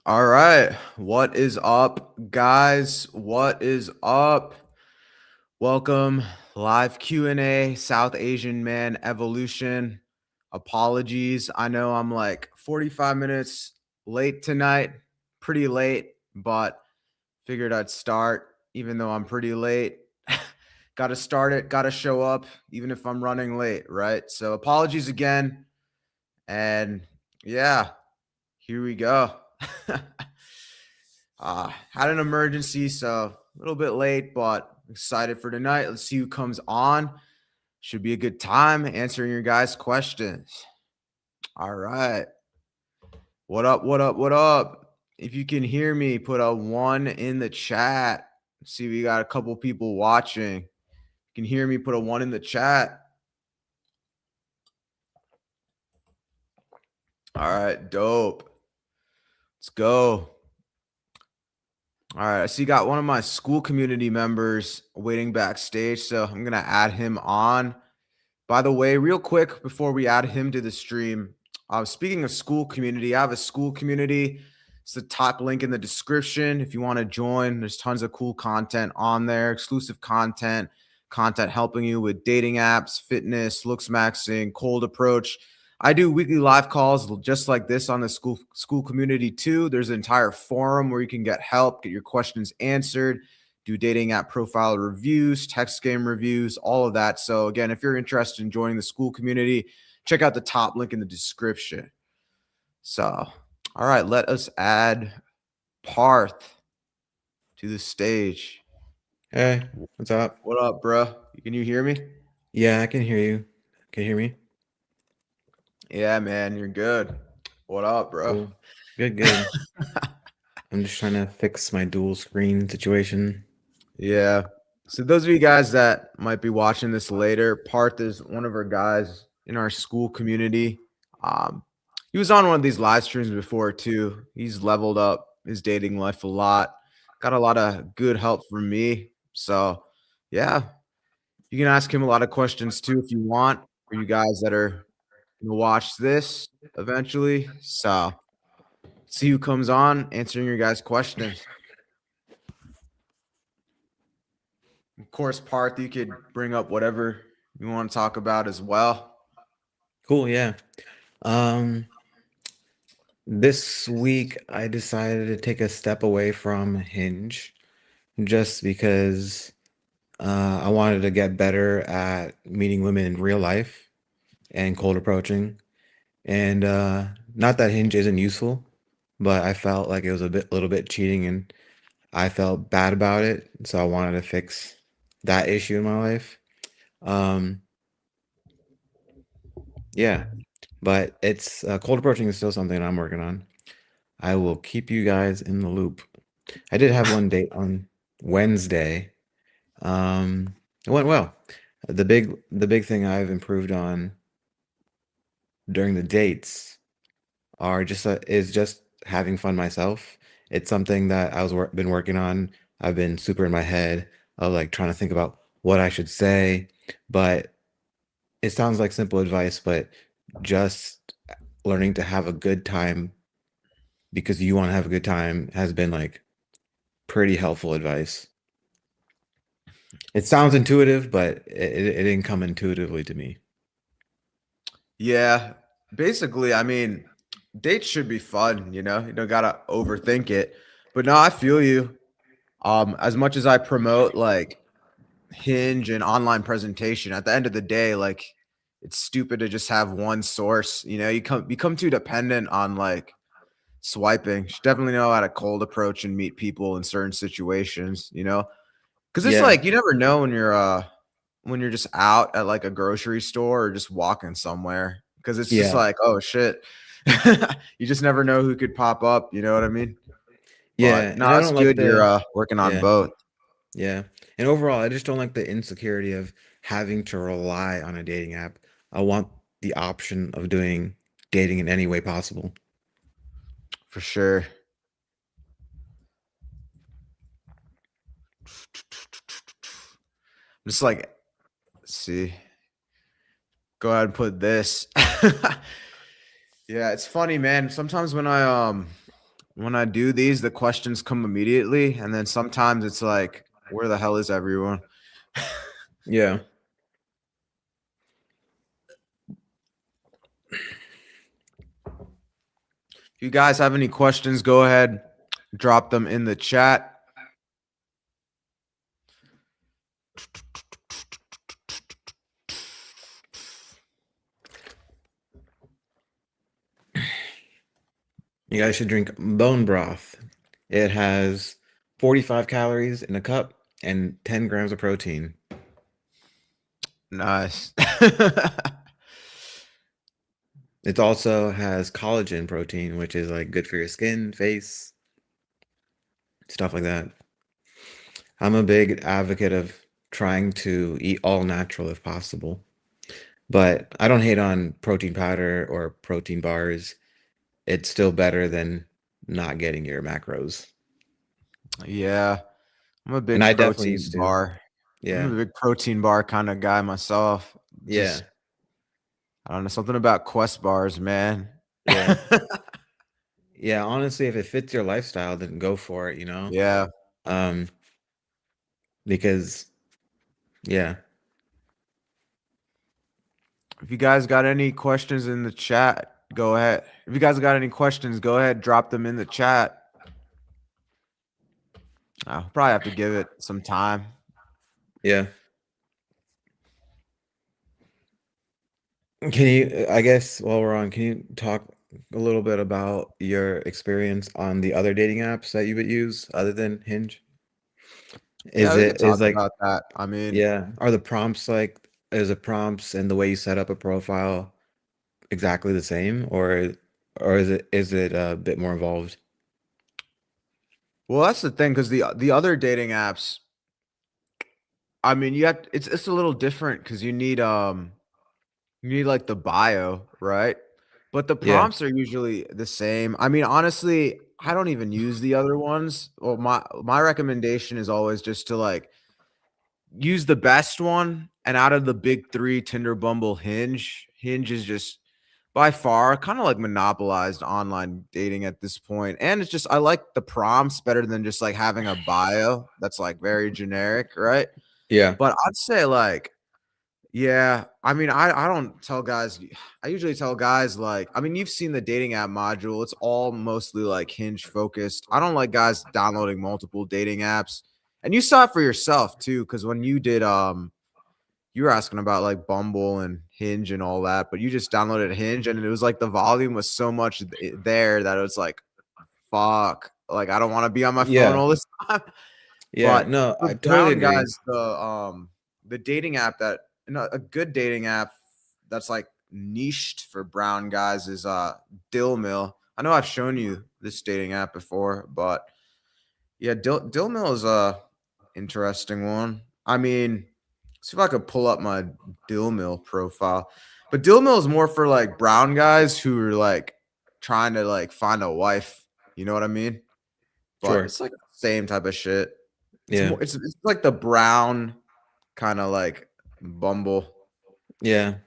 All right. What is up, guys? What is up? Welcome. Live Q&A, South Asian Man Evolution. Apologies. I know I'm like 45 minutes late tonight. Pretty late, but figured I'd start even though I'm pretty late. Got to start it, got to show up even if I'm running late, right? So apologies again. And yeah, here we go. Had an emergency, so a little bit late, but excited for tonight. Let's see who comes on. Should be a good time answering your guys' questions. All right. What up? What up? What up? If you can hear me, put a 1 in the chat. See, we got a couple people watching. You can hear me, put a 1 in the chat. All right, dope. Let's go. All right, I see you got one of my school community members waiting backstage, so I'm going to add him on. By the way, real quick, before we add him to the stream, speaking of school community, I have a school community. It's the top link in the description. If you want to join, there's tons of cool content on there, exclusive content helping you with dating apps, fitness, looks maxing, cold approach. I do weekly live calls just like this on the school community too. There's an entire forum where you can get help, get your questions answered, do dating app profile reviews, text game reviews, all of that. So again, if you're interested in joining the school community, check out the top link in the description. So, all right, let us add Parth to the stage. Hey, what's up? What up, bro? Can you hear me? Yeah, I can hear you. Can you hear me? Yeah, man, you're good. What up, bro? Cool. Good. I'm just trying to fix my dual screen situation. Yeah. So those of you guys that might be watching this later, Parth is one of our guys in our school community. He was on one of these live streams before too. He's leveled up his dating life a lot. Got a lot of good help from me. So yeah, you can ask him a lot of questions too if you want, for you guys that are gonna watch this eventually. So see who comes on answering your guys' questions. Of course, Parth, you could bring up whatever you want to talk about as well. Cool, yeah. Um, this week I decided to take a step away from Hinge just because I wanted to get better at meeting women in real life and cold approaching. And not that Hinge isn't useful, but I felt like it was little bit cheating and I felt bad about it, so I wanted to fix that issue in my life. Um, yeah, but it's cold approaching is still something I'm working on. I will keep you guys in the loop. I did have one date on Wednesday. It went well. The big thing I've improved on during the dates are just having fun myself. It's something that been working on. I've been super in my head of like trying to think about what I should say, but it sounds like simple advice, but just learning to have a good time because you want to have a good time has been like pretty helpful advice. It sounds intuitive, but it didn't come intuitively to me. Yeah, basically, I mean, dates should be fun, you don't gotta overthink it. But no, I feel you. As much as I promote like Hinge and online presentation, at the end of the day, like it's stupid to just have one source. You become too dependent on like swiping. You should definitely know how to cold approach and meet people in certain situations. Because it's Yeah, like you never know when you're just out at like a grocery store or just walking somewhere because it's just yeah, like, oh shit. You just never know who could pop up, you know what I mean? But yeah. no, And I it's don't like good you're the working on yeah, both. yeah. And overall, I just don't like the insecurity of having to rely on a dating app. I want the option of doing dating in any way possible. For sure. Just like, let's see. Go ahead and put this. Yeah, it's funny, man. Sometimes when I do these, the questions come immediately, and then sometimes it's like, where the hell is everyone? Yeah. If you guys have any questions, go ahead, drop them in the chat. You guys should drink bone broth. It has 45 calories in a cup and 10 grams of protein. Nice. It also has collagen protein, which is like good for your skin, face, stuff like that. I'm a big advocate of trying to eat all natural if possible. But I don't hate on protein powder or protein bars. It's still better than not getting your macros. Yeah, I'm a And big I definitely protein used to. bar. I'm Yeah. a big protein bar kind of guy myself. Yeah. Just I don't know, something about Quest bars, man. Yeah. Yeah, honestly, if it fits your lifestyle, then go for it, you know? Yeah. Um, because yeah. If you guys got any questions in the chat, go ahead. If you guys got any questions, go ahead, drop them in the chat. I'll probably have to give it some time. Yeah. Can you, I guess while we're on, can you talk a little bit about your experience on the other dating apps that you would use other than Hinge? Yeah, Is we could it is talk like about that. I mean, yeah, are the prompts like is the prompts and the way you set up a profile exactly the same or is it a bit more involved? well, that's the thing because the other dating apps, I mean, you have it's a little different because you need like the bio, right? But the Yeah. prompts are usually the same. I mean, honestly, I don't even use the other ones. Well, my recommendation is always just to like use the best one. And out of the big three, Tinder, Bumble, Hinge is just by far kind of like monopolized online dating at this point. And it's just I like the prompts better than just like having a bio that's like very generic, right? Yeah. But I'd say like yeah, I mean, I don't tell guys I usually tell guys, like I mean, you've seen the dating app module, it's all mostly, like, Hinge focused. I don't like guys downloading multiple dating apps, and you saw it for yourself too, because when you did, you were asking about, like, Bumble and Hinge and all that, but you just downloaded Hinge, and it was like the volume was so much there that it was like, "Fuck, like, I don't wanna be on my phone Yeah. all this time." Yeah. But No, for I totally brown agree. guys, the dating app that a good dating app that's like niched for brown guys is Dill Mill. I know I've shown you this dating app before, but yeah, Dill Mill is a interesting one. I mean, see if I could pull up my Dill Mill profile. But Dill Mill is more for like brown guys who are like trying to like find a wife. You know what I mean? But Sure. it's like the same type of shit. It's Yeah. more it's like the brown kinda like Bumble. Yeah.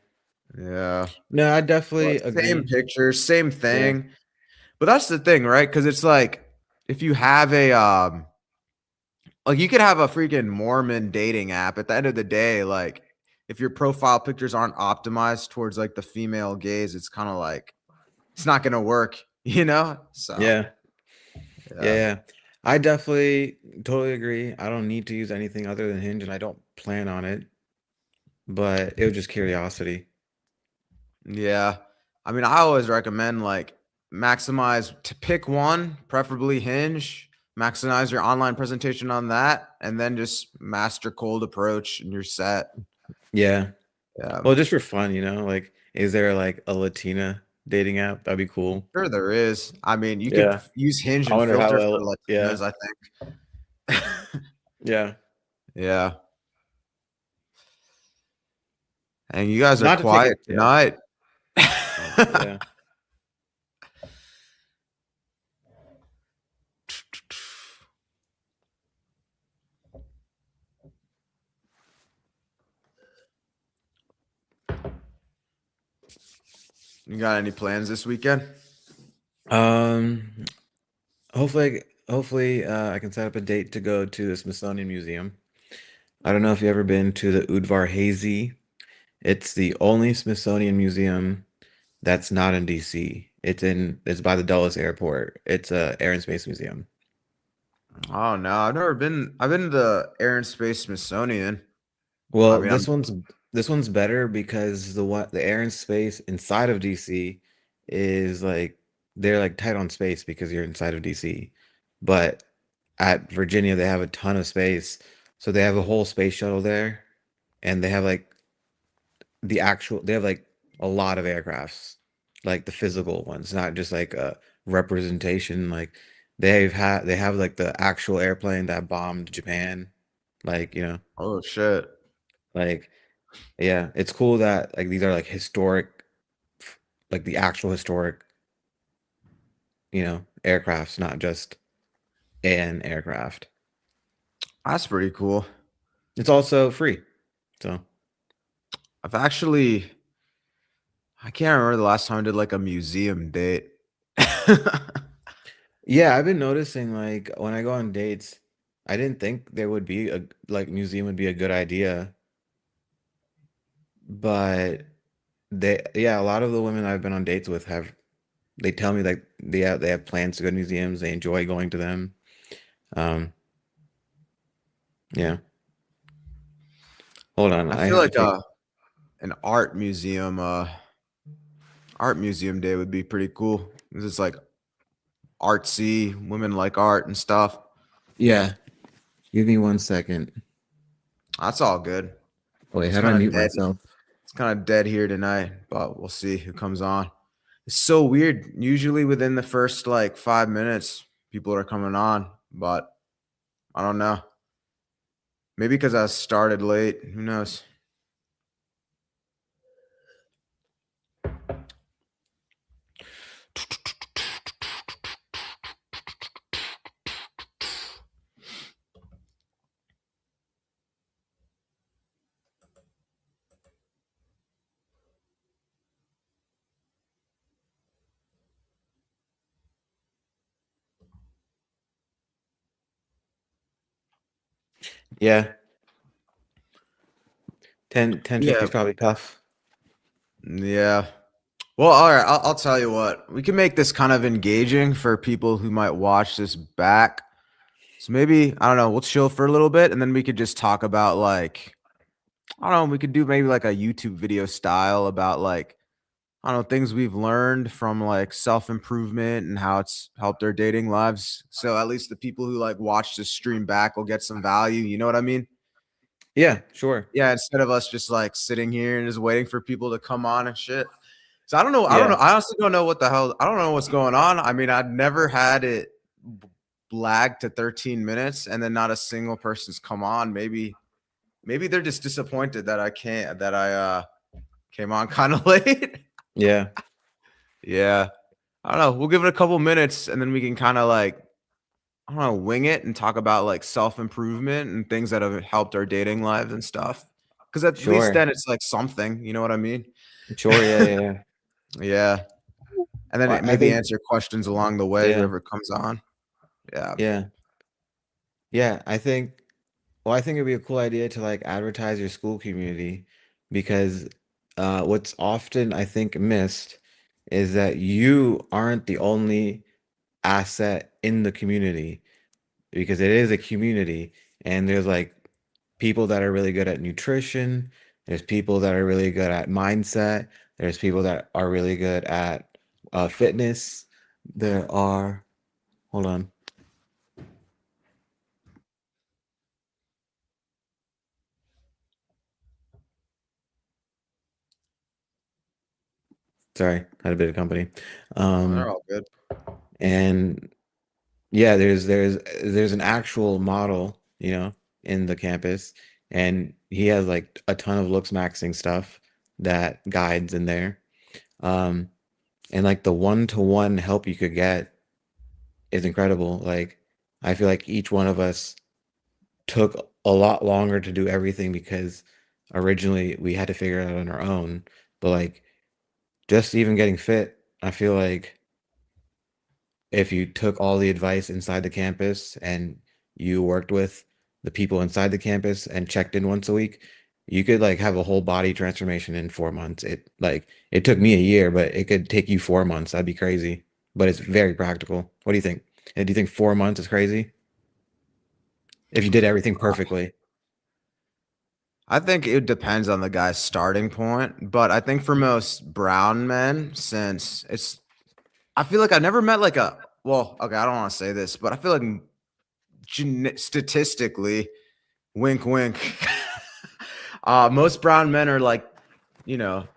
Yeah. No, I But definitely same agree. picture, same Yeah. thing. But that's the thing, right? Because it's like, if you have a, like, you could have a freaking Mormon dating app. At the end of the day, like, if your profile pictures aren't optimized towards, like, the female gaze, it's kinda like it's not gonna work, you know? So, Yeah. Yeah, yeah. yeah. I definitely totally agree. I don't need to use anything other than Hinge, and I don't plan on it, but it was just curiosity. Yeah. I mean, I always recommend like maximize to pick one, preferably Hinge, maximize your online presentation on that, and then just master cold approach and you're set. Yeah. Yeah. Well, just for fun, like, is there like a Latina dating app? That'd be cool. Sure there is. I mean, you could Yeah. use Hinge I and wonder how filter for well, yeah. Latinas, I think. Yeah. Yeah. And you guys are Not to take quiet it, yeah. tonight. Yeah. You got any plans this weekend? Um, hopefully, I can set up a date to go to the Smithsonian Museum. I don't know if you've ever been to the Udvar Hazy. It's the only Smithsonian museum that's not in DC. It's by the Dulles Airport. It's a Air and Space Museum. Oh no, I've never been. I've been to the Air and Space Smithsonian. I Well, mean, this one's better because the Air and Space inside of DC is like they're like tight on space because you're inside of DC. But at Virginia they have a ton of space. So they have a whole space shuttle there and they have like they have like a lot of aircrafts, like the physical ones, not just like a representation. Like they have like the actual airplane that bombed Japan. Like, oh shit. like yeah, it's cool that like these are like historic, like the actual historic, aircrafts, not just an aircraft. That's pretty cool. It's also free. So I've actually, I can't remember the last time I did like a museum date. yeah, I've been noticing like when I go on dates, I didn't think there would be a like museum would be a good idea, but yeah, a lot of the women I've been on dates with they tell me like they have plans to go to museums, they enjoy going to them. Um, yeah. Hold on, I I feel have to like take. an art museum day would be pretty cool. It's like artsy, women like art and stuff. Yeah, give me 1 second. That's all good. Wait, It's how do I kind of mute dead. myself? It's kind of dead here tonight, but we'll see who comes on. It's so weird. Usually within the first like 5 minutes, people are coming on, but I don't know. Maybe because I started late. Who knows? Yeah, 10:50 Yeah, is probably tough. yeah. Well, all right. I'll tell you what. We can make this kind of engaging for people who might watch this back. So maybe I don't know. We'll chill for a little bit, and then we could just talk about like I don't know. We could do maybe like a YouTube video style about like I don't know things we've learned from like self improvement and how it's helped their dating lives. So at least the people who like watch this stream back will get some value. You know what I mean? Yeah, sure. Yeah. Instead of us just like sitting here and just waiting for people to come on and shit. So I don't know. I don't know. Yeah, I honestly don't know what the hell. I don't know what's going on. I mean, I'd never had it lag to 13 minutes and then not a single person's come on. Maybe they're just disappointed that I came on kind of late. yeah, Yeah. I don't know. We'll give it a couple minutes and then we can kind of like I don't know, wing it and talk about like self-improvement and things that have helped our dating lives and stuff. Cuz at least sure, then it's like something, you know what I mean? sure. Yeah, yeah, yeah. Yeah. And then Well, I maybe think, answer questions along the way yeah, whoever comes on. Yeah. yeah, yeah. I think it'd be a cool idea to like advertise your school community because what's often I think missed is that you aren't the only asset in the community because it is a community and there's like people that are really good at nutrition, there's people that are really good at mindset, there's people that are really good at fitness. There are, hold on, sorry, had a bit of company. Oh, they're Um, all good. and yeah, there's an actual model, in the campus, and he has like a ton of looks maxing stuff that guides in there. Um, and like the one-to-one help you could get is incredible. Like I feel like each one of us took a lot longer to do everything because originally we had to figure it out on our own. But like just even getting fit, I feel like if you took all the advice inside the campus and you worked with the people inside the campus and checked in once a week, you could like have a whole body transformation in 4 months. It took me a year, but it could take you 4 months. That'd be crazy. But it's very practical. What do you think? And do you think 4 months is crazy? If you did everything perfectly. I think it depends on the guy's starting point, but I think for most brown men, since I feel like I've never met like okay, I don't want to say this, but I feel like statistically, wink, wink, most brown men are like,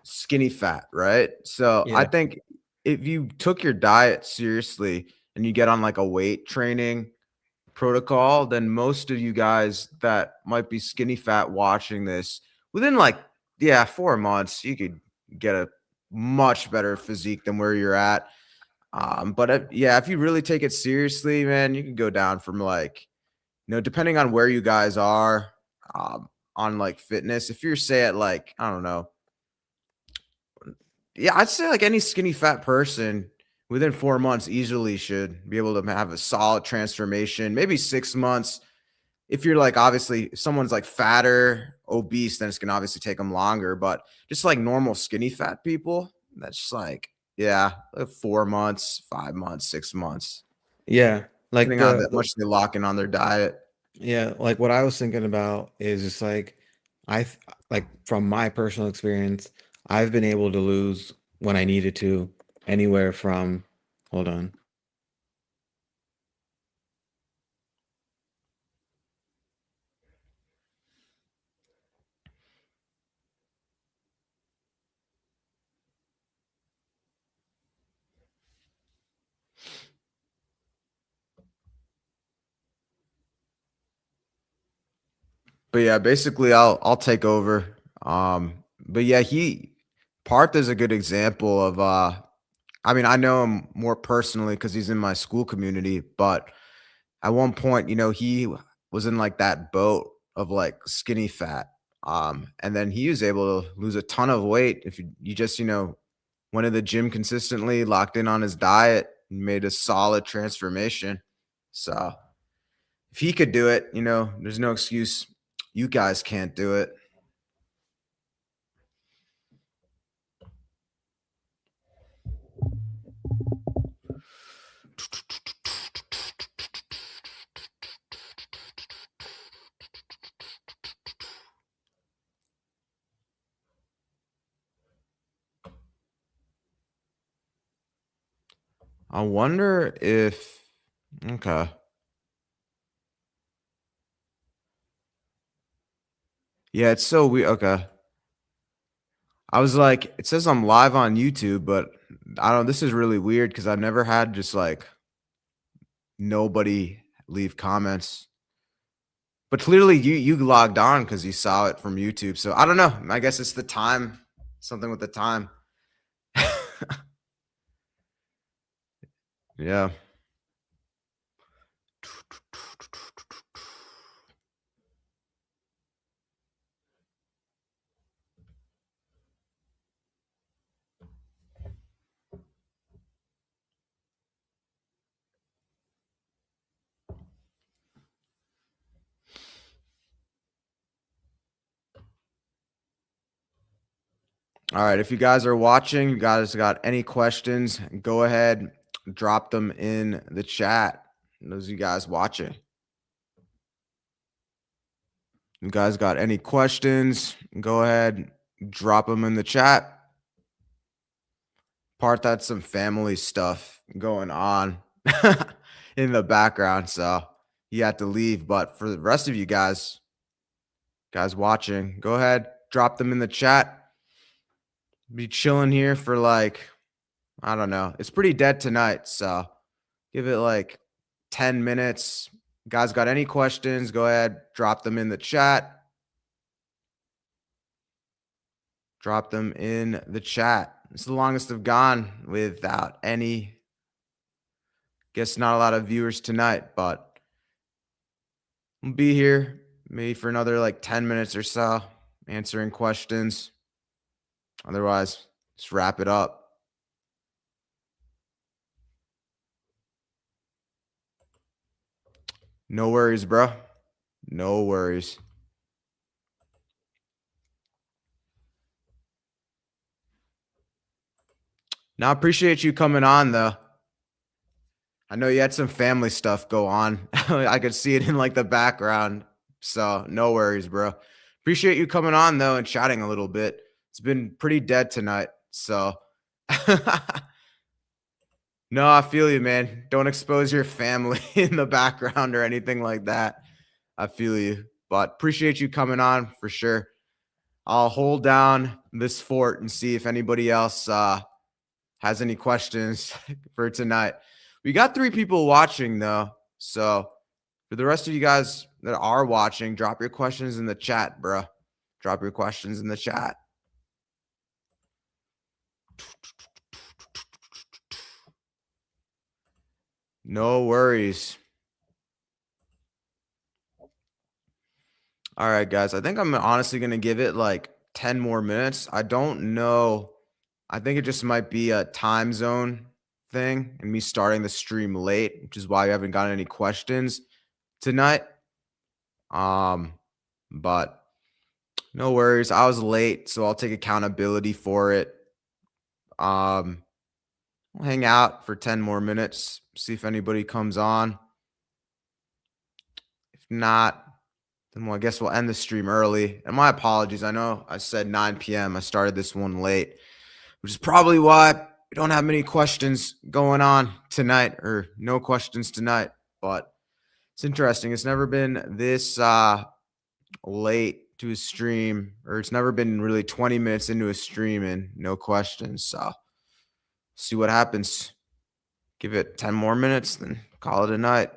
skinny fat, right? So I Yeah. think if you took your diet seriously and you get on like a weight training protocol, then most of you guys that might be skinny fat watching this within like, yeah, 4 months, you could get a much better physique than where you're at. But yeah, if you really take it seriously, man, you can go down from like, depending on where you guys are, on like fitness. If you're say at like, I don't know, yeah, I'd say like any skinny fat person within 4 months easily should be able to have a solid transformation. Maybe 6 months. If you're like, obviously, if someone's like fatter, obese, then it's gonna obviously take them longer. But just like normal skinny fat people, that's just like, yeah, like 4 months, 5 months, 6 months, Yeah. Like depending on how much they lock in on their diet. yeah, like what I was thinking about is just like like from my personal experience, I've been able to lose when I needed to anywhere from hold on. But yeah, basically, I'll take over. But yeah, Parth is a good example of I mean, I know him more personally because he's in my school community, but at one point, he was in like that boat of like skinny fat. And then he was able to lose a ton of weight if you just, went to the gym consistently, locked in on his diet, and made a solid transformation. So if he could do it, there's no excuse you guys can't do it. I wonder if okay. Yeah, it's so weird. Okay. I was like, it says I'm live on YouTube, but I don't this is really weird because I've never had just like nobody leave comments. But clearly you logged on because you saw it from YouTube. So I don't know. I guess it's the time. Something with the time. Yeah. All right. If you guys are watching, you guys got any questions, go ahead, drop them in the chat. Those of you guys watching. You guys got any questions? Go ahead, drop them in the chat. That's some family stuff going on in the background, so you had to leave. But for the rest of you guys watching, go ahead, drop them in the chat. Be chilling here for like, I don't know. It's pretty dead tonight, so give it like 10 minutes. Guys got any questions? Go ahead, drop them in the chat. Drop them in the chat. It's the longest I've gone without any. Guess not a lot of viewers tonight, but we'll be here maybe for another like 10 minutes or so, answering questions. Otherwise, let's wrap it up. No worries, bro. No worries. Now, I appreciate you coming on, though. I know you had some family stuff go on. I could see it in like the background. So, no worries, bro. Appreciate you coming on, though, and chatting a little bit. It's been pretty dead tonight. So, no, I feel you, man. Don't expose your family in the background or anything like that. I feel you, but appreciate you coming on for sure. I'll hold down this fort and see if anybody else has any questions for tonight. We got 3 people watching though. So for the rest of you guys that are watching, drop your questions in the chat, bro. Drop your questions in the chat. No worries. All right, guys. I think I'm honestly going to give it like 10 more minutes. I don't know. I think it just might be a time zone thing and me starting the stream late, which is why you haven't gotten any questions tonight. But no worries. I was late, so I'll take accountability for it. I'll hang out for 10 more minutes, see if anybody comes on. If not, then I guess we'll end the stream early. And my apologies. I know I said 9 p.m. I started this one late, which is probably why we don't have many questions going on tonight, or no questions tonight. But it's interesting. It's never been this late to a stream, or it's never been really 20 minutes into a stream and no questions. So see what happens. Give it 10 more minutes, then call it a night.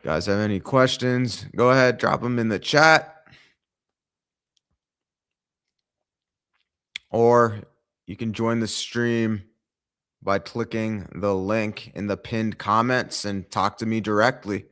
Guys have any questions? Go ahead, drop them in the chat. Or you can join the stream by clicking the link in the pinned comments and talk to me directly.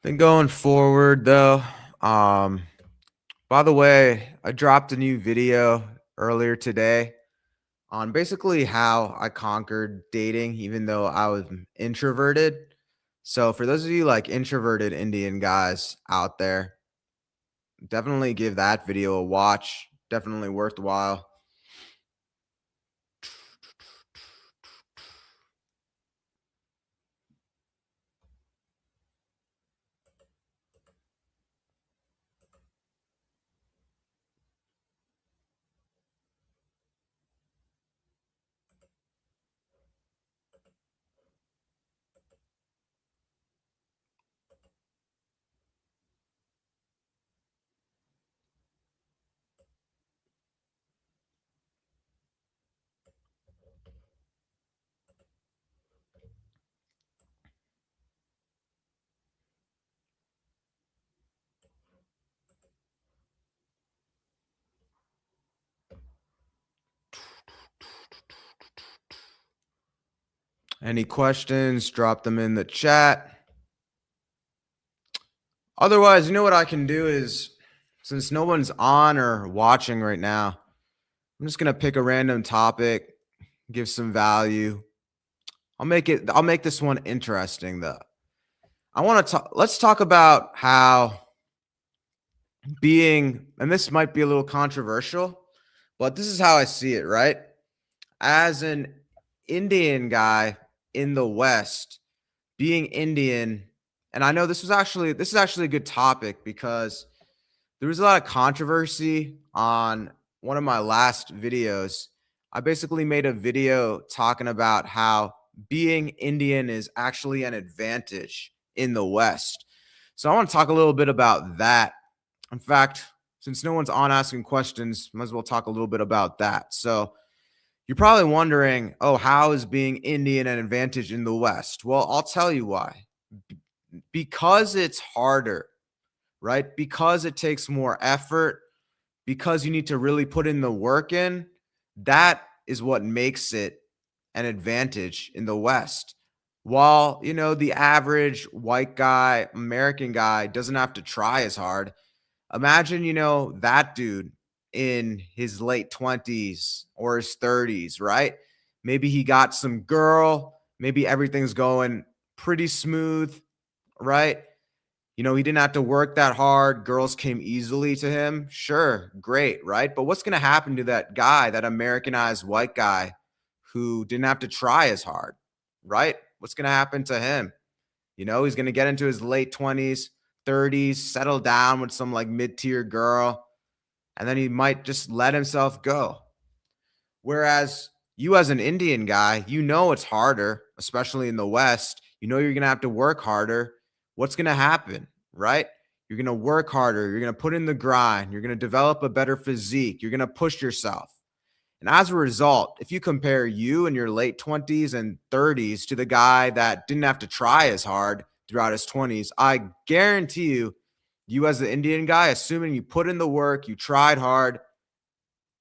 Then going forward though, by the way, I dropped a new video earlier today on basically how I conquered dating, even though I was introverted. So for those of you like introverted Indian guys out there, definitely give that video a watch. Definitely worthwhile. Any questions, drop them in the chat. Otherwise, you know what I can do is, since no one's on or watching right now, I'm just going to pick a random topic, give some value. I'll make this one interesting though. Let's talk about how being, and this might be a little controversial, but this is how I see it, right? as an Indian guy in the West, being Indian, and I know this is actually a good topic because there was a lot of controversy on one of my last videos. I basically made a video talking about how being Indian is actually an advantage in the West. So I want to talk a little bit about that. In fact, since no one's on asking questions, might as well talk a little bit about that. So you're probably wondering, oh, how is being Indian an advantage in the West? Well, I'll tell you why. Because it's harder, right? Because it takes more effort, because you need to really put in the work in, that is what makes it an advantage in the West. While, the average white guy, American guy doesn't have to try as hard. Imagine, that dude in his late 20s or his 30s, right? Maybe he got some girl, maybe everything's going pretty smooth, right? He didn't have to work that hard. Girls came easily to him. Sure, great, right? But what's going to happen to that guy, that Americanized white guy who didn't have to try as hard, right? What's going to happen to him? He's going to get into his late 20s, 30s, settle down with some like mid-tier girl, and then he might just let himself go. Whereas you, as an Indian guy, it's harder, especially in the West. You're going to have to work harder. What's going to happen, right? You're going to work harder. You're going to put in the grind. You're going to develop a better physique. You're going to push yourself. And as a result, if you compare you in your late 20s and 30s to the guy that didn't have to try as hard throughout his 20s, I guarantee you as the Indian guy, assuming you put in the work, you tried hard,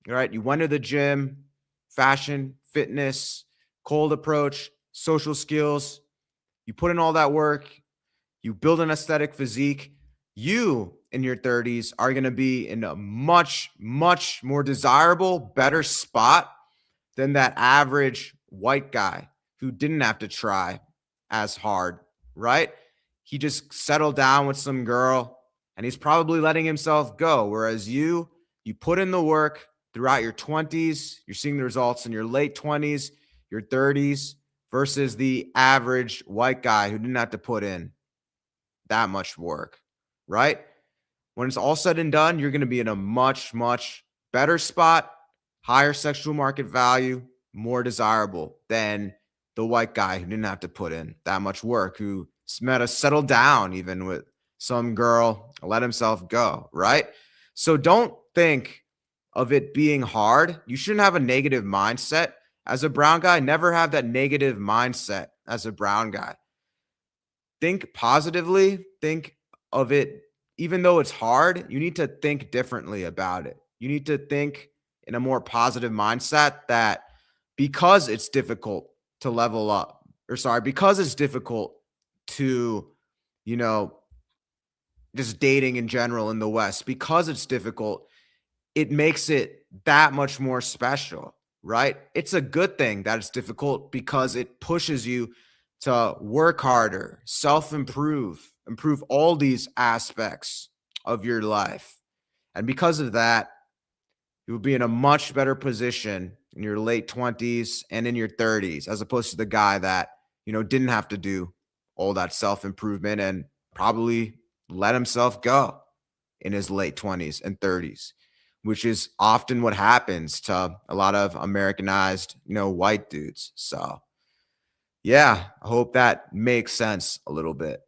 right? You went to the gym, fashion, fitness, cold approach, social skills. You put in all that work, you build an aesthetic physique. You in your 30s are going to be in a much, much more desirable, better spot than that average white guy who didn't have to try as hard, right? He just settled down with some girl and he's probably letting himself go. Whereas you put in the work throughout your 20s, you're seeing the results in your late 20s, your 30s, versus the average white guy who didn't have to put in that much work, right? When it's all said and done, you're going to be in a much, much better spot, higher sexual market value, more desirable than the white guy who didn't have to put in that much work, who met a settle down even with some girl, let himself go, right? So don't think of it being hard. You shouldn't have a negative mindset. As a brown guy, never have that negative mindset as a brown guy. Think positively, think of it, even though it's hard, you need to think differently about it. You need to think in a more positive mindset that because it's difficult to level up, or sorry, because it's difficult to, you know, just dating in general in the West, because it's difficult, it makes it that much more special, right? It's a good thing that it's difficult because it pushes you to work harder, improve all these aspects of your life. And because of that, you will be in a much better position in your late 20s and in your 30s, as opposed to the guy that, didn't have to do all that self improvement and probably let himself go in his late 20s and 30s, which is often what happens to a lot of Americanized, white dudes. So, yeah, I hope that makes sense a little bit.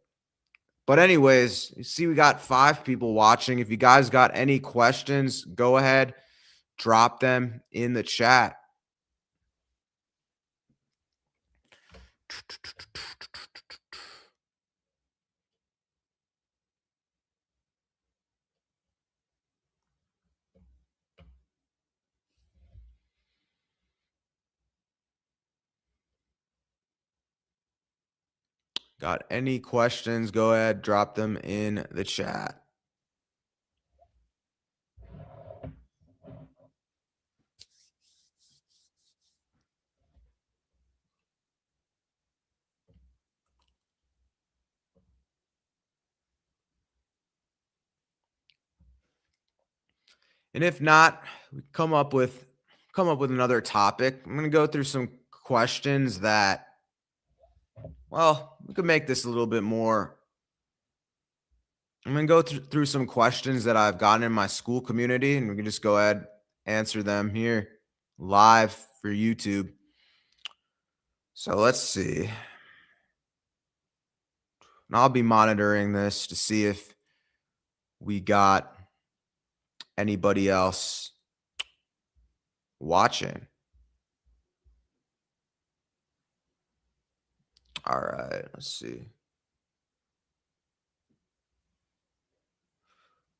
But anyways, you see we got 5 people watching. If you guys got any questions, go ahead, drop them in the chat. Got any questions? Go ahead, drop them in the chat. And if not, we come up with come up with another topic. I'm going to go through some questions that, well, we could make this a little bit more. I'm going to go through some questions that I've gotten in my school community, and we can just go ahead answer them here live for YouTube. So let's see. And I'll be monitoring this to see if we got anybody else watching. All right, let's see.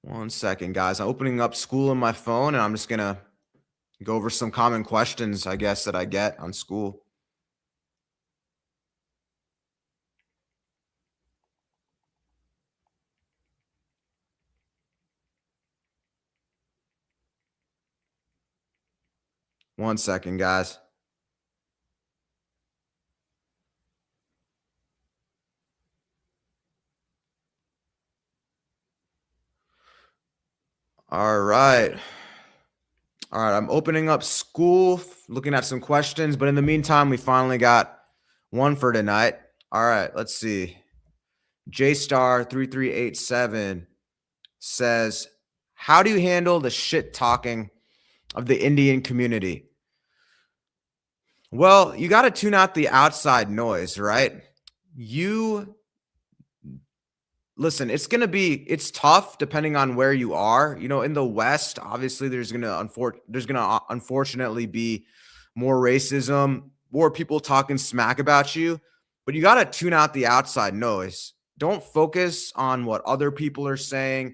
1 second, guys. I'm opening up school on my phone, and I'm just going to go over some common questions, I guess, that I get on school. One second, guys. All right. All right, I'm opening up school, looking at some questions, but in the meantime, we finally got one for tonight. All right, let's see. JStar3387 says, how do you handle the shit talking of the Indian community? Well, you got to tune out the outside noise, right? Listen, it's tough depending on where you are. In the West, obviously there's going to unfortunately be more racism, more people talking smack about you, but you got to tune out the outside noise. Don't focus on what other people are saying.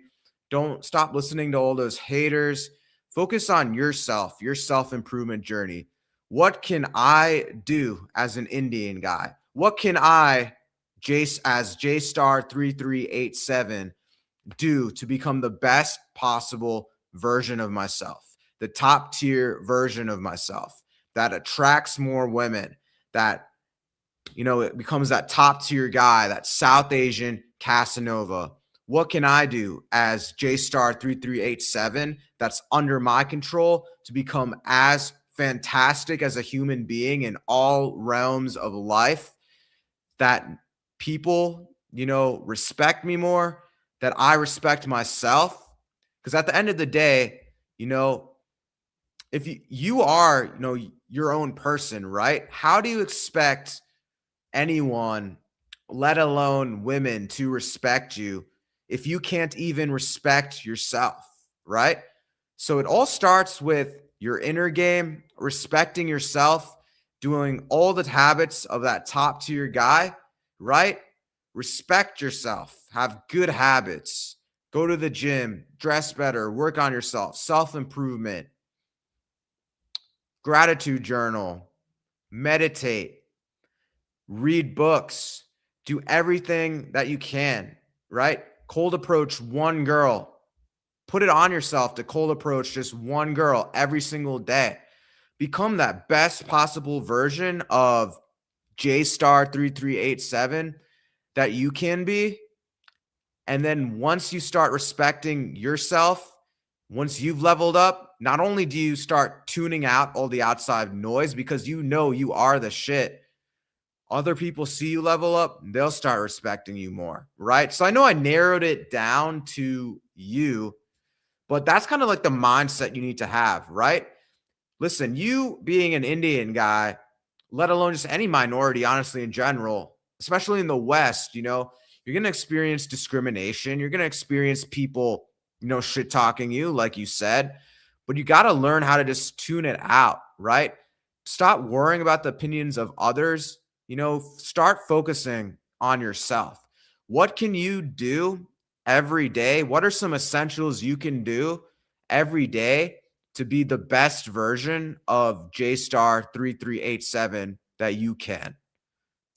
Don't stop listening to all those haters. Focus on yourself, your self-improvement journey. What can I do as an Indian guy? What can I, as JStar3387, do to become the best possible version of myself, the top tier version of myself that attracts more women, that, it becomes that top tier guy, that South Asian Casanova? What can I do as JStar3387 that's under my control to become as fantastic as a human being in all realms of life, that people, respect me more, that I respect myself? Because at the end of the day, if you are, your own person, right? How do you expect anyone, let alone women, to respect you if you can't even respect yourself, right? So it all starts with your inner game, respecting yourself, doing all the habits of that top tier guy, right? Respect yourself, have good habits, go to the gym, dress better, work on yourself, self-improvement, gratitude journal, meditate, read books, do everything that you can, right? Cold approach one girl. Put it on yourself to cold approach just one girl every single day. Become that best possible version of JStar3387 that you can be. And then once you start respecting yourself, once you've leveled up, not only do you start tuning out all the outside noise, because you are the shit, other people see you level up, they'll start respecting you more, right? So I know I narrowed it down to you, but that's kind of like the mindset you need to have, right? Listen, you being an Indian guy, let alone just any minority, honestly, in general, especially in the West, you're going to experience discrimination. You're going to experience people, shit talking you, like you said, but you got to learn how to just tune it out, right? Stop worrying about the opinions of others. Start focusing on yourself. What can you do every day? What are some essentials you can do every day to be the best version of JStar3387 that you can?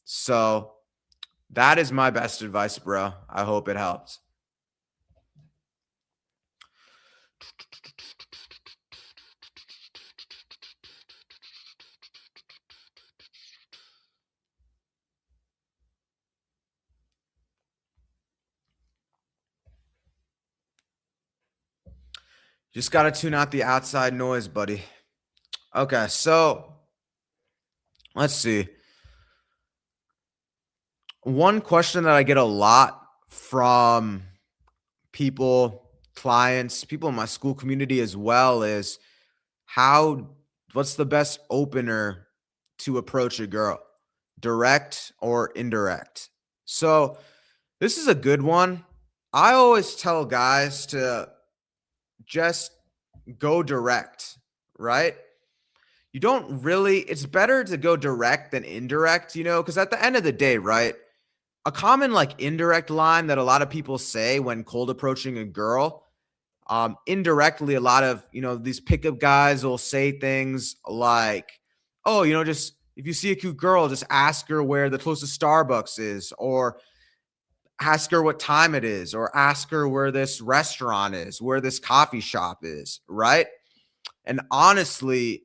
So that is my best advice, bro. I hope it helps. Just got to tune out the outside noise, buddy. Okay, so let's see. One question that I get a lot from people, clients, people in my school community as well is how what's the best opener to approach a girl? Direct or indirect? So, this is a good one. I always tell guys to just go direct, right? You don't really, it's better to go direct than indirect, because at the end of the day, right? A common like indirect line that a lot of people say when cold approaching a girl, indirectly, a lot of, these pickup guys will say things like, oh, just if you see a cute girl, just ask her where the closest Starbucks is, or ask her what time it is, or ask her where this restaurant is, where this coffee shop is, right? And honestly,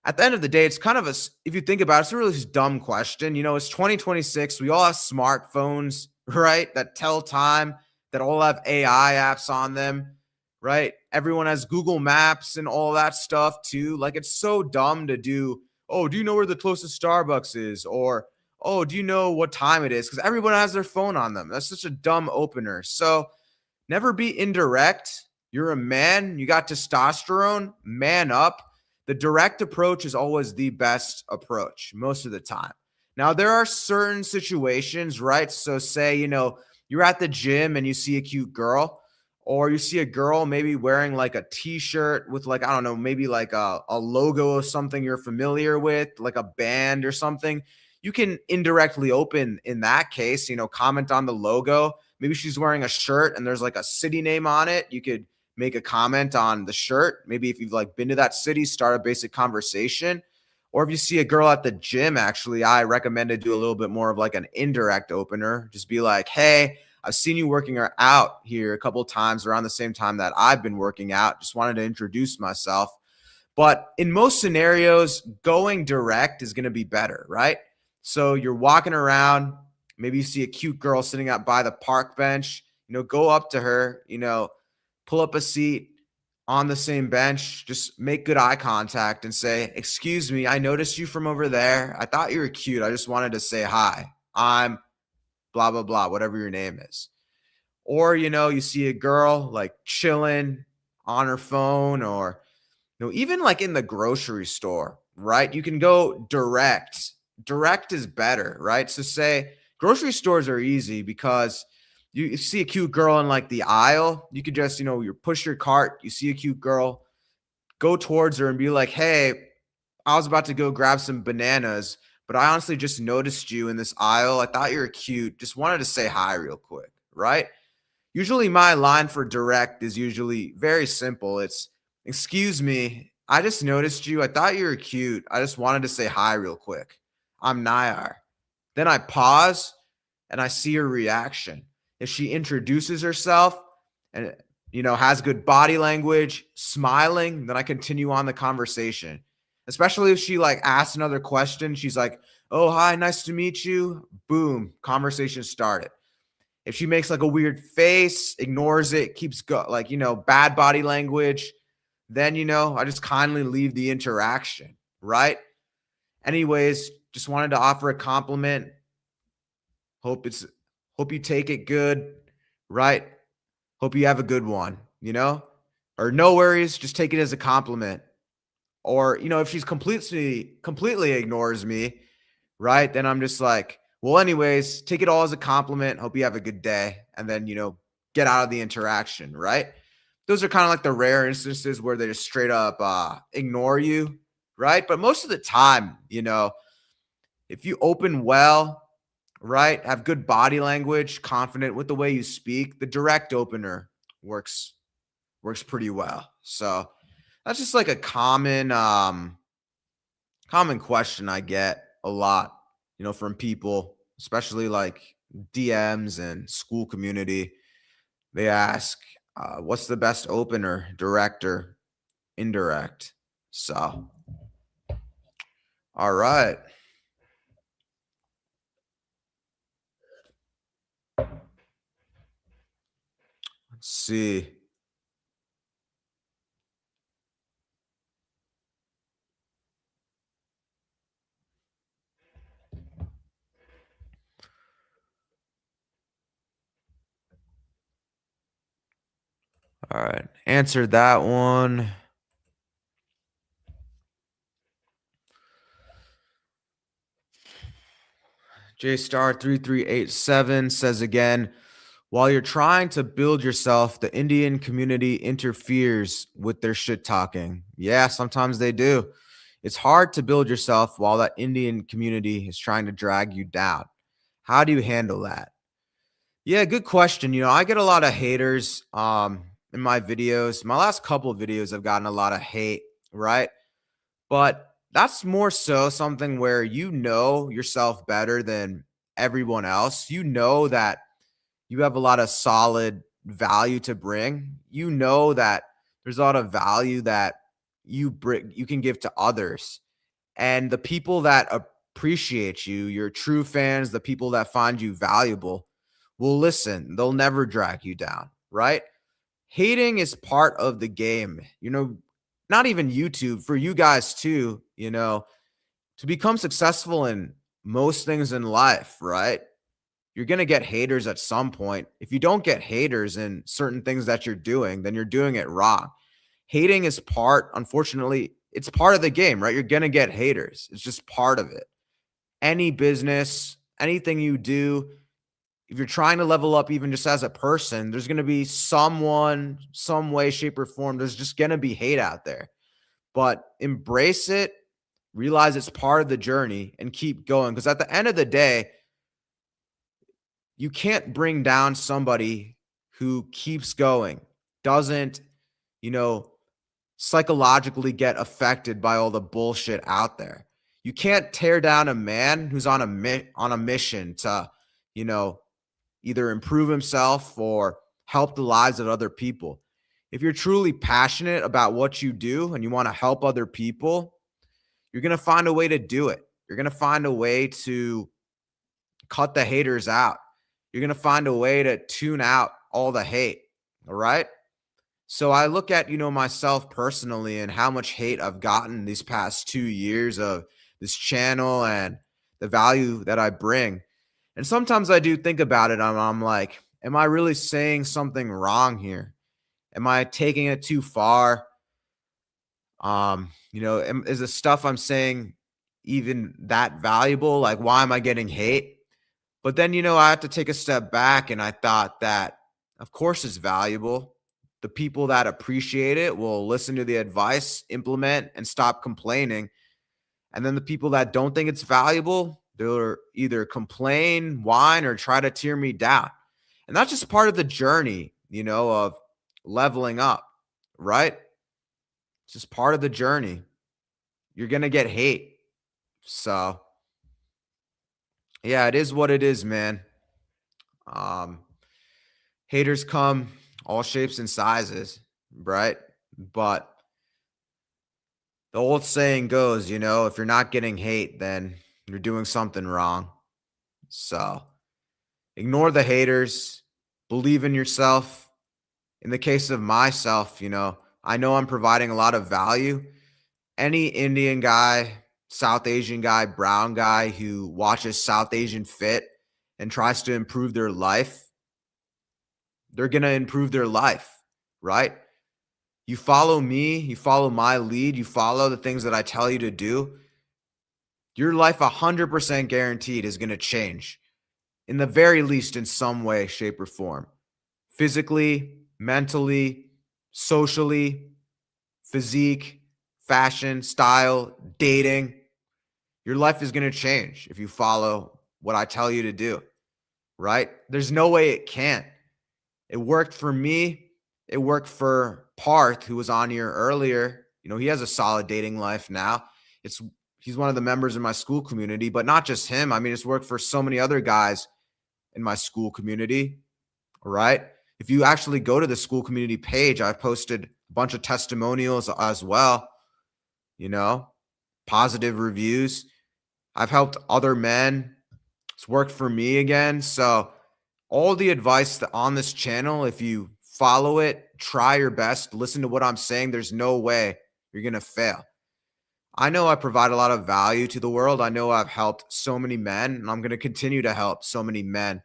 at the end of the day, it's kind of if you think about it, it's a really dumb question. It's 2026. We all have smartphones, right? That tell time, that all have AI apps on them, right? Everyone has Google Maps and all that stuff too. Like, it's so dumb to do, oh, do you know where the closest Starbucks is? Or, oh, do you know what time it is? Because everyone has their phone on them. That's such a dumb opener. So never be indirect. You're a man, you got testosterone, man up. The direct approach is always the best approach most of the time. Now, there are certain situations, right? So, say, you're at the gym and you see a cute girl, or you see a girl maybe wearing like a t shirt with, like, I don't know, maybe like a logo of something you're familiar with, like a band or something. You can indirectly open in that case, comment on the logo. Maybe she's wearing a shirt and there's like a city name on it. You could make a comment on the shirt. Maybe if you've like been to that city, start a basic conversation. Or if you see a girl at the gym, actually, I recommend to do a little bit more of like an indirect opener. Just be like, hey, I've seen you working out here a couple of times around the same time that I've been working out. Just wanted to introduce myself. But in most scenarios, going direct is going to be better, right? So you're walking around, maybe you see a cute girl sitting out by the park bench, go up to her, pull up a seat on the same bench, just make good eye contact and say, "Excuse me, I noticed you from over there. I thought you were cute. I just wanted to say hi. I'm blah, blah, blah, whatever your name is." Or, you see a girl like chilling on her phone, or even like in the grocery store, right? You can go direct. Direct is better, right? So, say grocery stores are easy because you see a cute girl in like the aisle. You could just, you push your cart, you see a cute girl, go towards her and be like, hey, I was about to go grab some bananas, but I honestly just noticed you in this aisle. I thought you were cute. Just wanted to say hi real quick, right? Usually my line for direct is usually very simple. It's, excuse me, I just noticed you. I thought you were cute. I just wanted to say hi real quick. I'm Nayar. Then I pause and I see her reaction. If she introduces herself and, has good body language, smiling, then I continue on the conversation. Especially if she like asks another question. She's like, oh, hi, nice to meet you. Boom, conversation started. If she makes like a weird face, ignores it, keeps like, bad body language, then, I just kindly leave the interaction, right? Anyways, just wanted to offer a compliment. Hope you take it good, right? Hope you have a good one, Or no worries, just take it as a compliment. Or, if she's completely ignores me, right? Then I'm just like, well, anyways, take it all as a compliment. Hope you have a good day. And then, get out of the interaction, right? Those are kind of like the rare instances where they just straight up ignore you, right? But most of the time, if you open well, right, have good body language, confident with the way you speak, the direct opener works pretty well. So that's just like a common question I get a lot, from people, especially like DMs and school community. They ask, what's the best opener, direct or indirect? So, all right. Let's see. All right. Answered that one. JStar3387 says again, while you're trying to build yourself, the Indian community interferes with their shit talking. Yeah, sometimes they do. It's hard to build yourself while that Indian community is trying to drag you down. How do you handle that? Yeah, good question. I get a lot of haters in my videos. My last couple of videos I've gotten a lot of hate, right? But that's more so something where you know yourself better than everyone else. You know that you have a lot of solid value to bring. You know that there's a lot of value that you can give to others. And the people that appreciate you, your true fans, the people that find you valuable, will listen. They'll never drag you down, right? Hating is part of the game. Not even YouTube, for you guys too, to become successful in most things in life, right? You're going to get haters at some point. If you don't get haters in certain things that you're doing, then you're doing it wrong. Hating is unfortunately, it's part of the game, right? You're going to get haters. It's just part of it. Any business, anything you do, if you're trying to level up even just as a person, there's going to be someone, some way, shape, or form. There's just going to be hate out there. But embrace it, realize it's part of the journey, and keep going. Because at the end of the day, you can't bring down somebody who keeps going, doesn't, psychologically get affected by all the bullshit out there. You can't tear down a man who's on a mission to, either improve himself or help the lives of other people. If you're truly passionate about what you do and you want to help other people, you're going to find a way to do it. You're going to find a way to cut the haters out. You're going to find a way to tune out all the hate. All right. So I look at, myself personally and how much hate I've gotten these past 2 years of this channel and the value that I bring. And sometimes I do think about it. I'm like, am I really saying something wrong here? Am I taking it too far? Is the stuff I'm saying even that valuable? Like, why am I getting hate? But then, I had to take a step back and I thought that, of course, it's valuable. The people that appreciate it will listen to the advice, implement, and stop complaining. And then the people that don't think it's valuable, they'll either complain, whine, or try to tear me down. And that's just part of the journey, of leveling up, right? It's just part of the journey. You're going to get hate. So, yeah, it is what it is, man. Haters come all shapes and sizes, right? But the old saying goes, if you're not getting hate, then you're doing something wrong. So ignore the haters, believe in yourself. In the case of myself, I know I'm providing a lot of value. Any Indian guy, South Asian guy, brown guy who watches South Asian Fit and tries to improve their life, they're going to improve their life, right? You follow me, you follow my lead, you follow the things that I tell you to do, your life 100% guaranteed is going to change, in the very least in some way, shape, or form. Physically, mentally, socially, physique, fashion, style, dating. Your life is going to change if you follow what I tell you to do, right? There's no way it can't. It worked for me. It worked for Parth, who was on here earlier. He has a solid dating life now. He's one of the members in my school community, but not just him. I mean, it's worked for so many other guys in my school community, right? If you actually go to the school community page, I've posted a bunch of testimonials as well, positive reviews. I've helped other men. It's worked for me again. So all the advice on this channel, if you follow it, try your best, listen to what I'm saying, there's no way you're going to fail. I know I provide a lot of value to the world. I know I've helped so many men, and I'm going to continue to help so many men.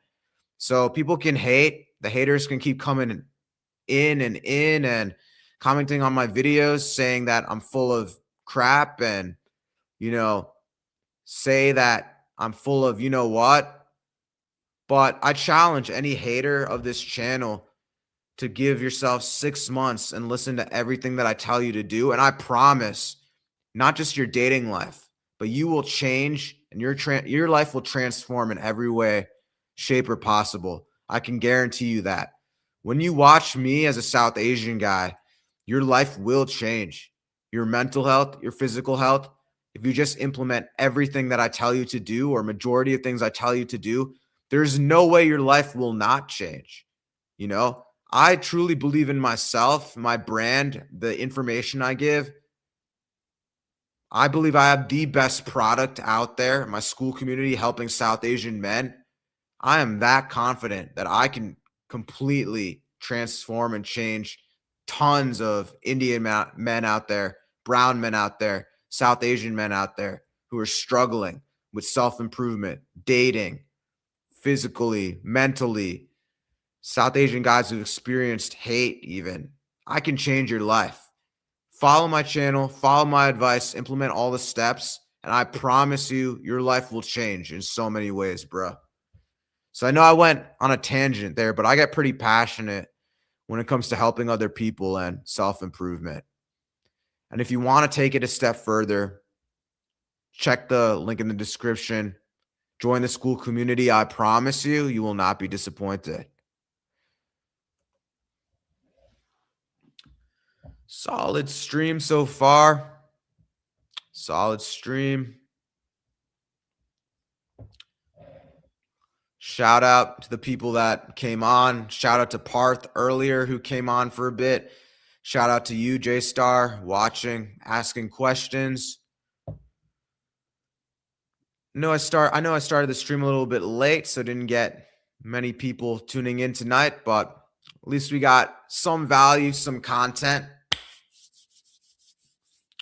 So people can hate. The haters can keep coming in and commenting on my videos saying that I'm full of crap and, you know, say that I'm full of, you know what? But I challenge any hater of this channel to give yourself 6 months and listen to everything that I tell you to do. And I promise, not just your dating life, but you will change and your life will transform in every way, shape, or possible. I can guarantee you that. When you watch me as a South Asian guy, your life will change. Your mental health, your physical health. If you just implement everything that I tell you to do, or majority of things I tell you to do, there's no way your life will not change. You know, I truly believe in myself, my brand, the information I give. I believe I have the best product out there, my school community helping South Asian men. I am that confident that I can completely transform and change tons of Indian men out there, brown men out there, South Asian men out there who are struggling with self-improvement, dating, physically, mentally, South Asian guys who've experienced hate even. I can change your life. Follow my channel, follow my advice, implement all the steps, and I promise you, your life will change in so many ways, bro. So I know I went on a tangent there, but I get pretty passionate when it comes to helping other people and self-improvement. And if you want to take it a step further, check the link in the description. Join the school community. I promise you, you will not be disappointed. Solid stream so far. Solid stream. Shout out to the people that came on. Shout out to Parth earlier who came on for a bit. Shout out to you, J-Star, watching, asking questions. I know I started the stream a little bit late, so didn't get many people tuning in tonight, but at least we got some value, some content.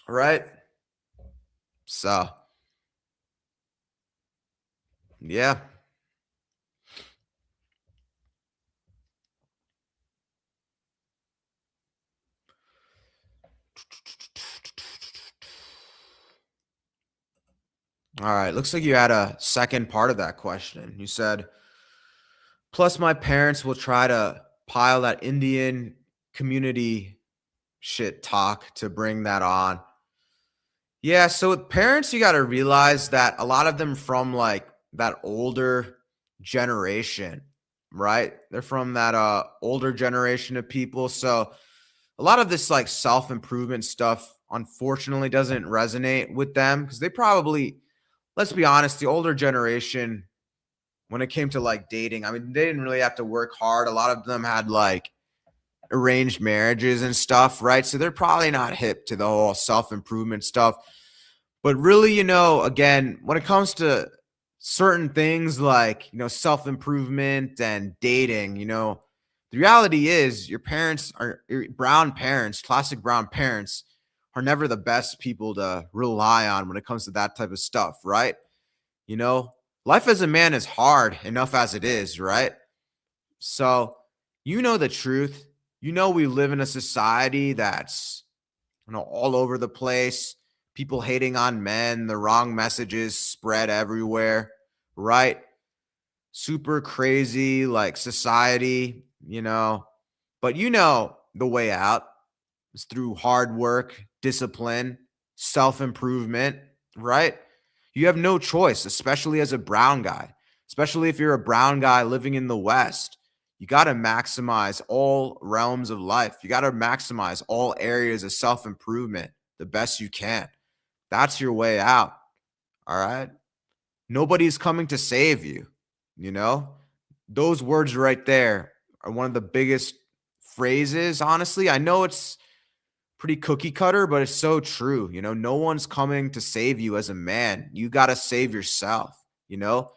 All right. So, yeah. All right. Looks like you had a second part of that question. You said, plus my parents will try to pile that Indian community shit talk to bring that on. Yeah, so with parents, you got to realize that a lot of them from like that older generation, right? They're from that older generation of people. So a lot of this like self-improvement stuff unfortunately doesn't resonate with them because they probably, let's be honest, the older generation when it came to like dating, I mean, they didn't really have to work hard. A lot of them had like arranged marriages and stuff, right? So they're probably not hip to the whole self-improvement stuff. But really, you know, again, when it comes to certain things like, you know, self-improvement and dating, you know, the reality is your parents are your brown parents, classic brown parents are never the best people to rely on when it comes to that type of stuff, right? You know, life as a man is hard enough as it is, right? So, you know the truth. You know, we live in a society that's, you know, all over the place. People hating on men, the wrong messages spread everywhere, right? Super crazy, like society, you know. But you know, the way out is through hard work, discipline, self improvement, right? You have no choice, especially as a brown guy, especially if you're a brown guy living in the West. You got to maximize all realms of life. You got to maximize all areas of self improvement the best you can. That's your way out. All right. Nobody's coming to save you. You know, those words right there are one of the biggest phrases. Honestly, I know it's pretty cookie cutter, but it's so true. You know, no one's coming to save you as a man. You got to save yourself, you know,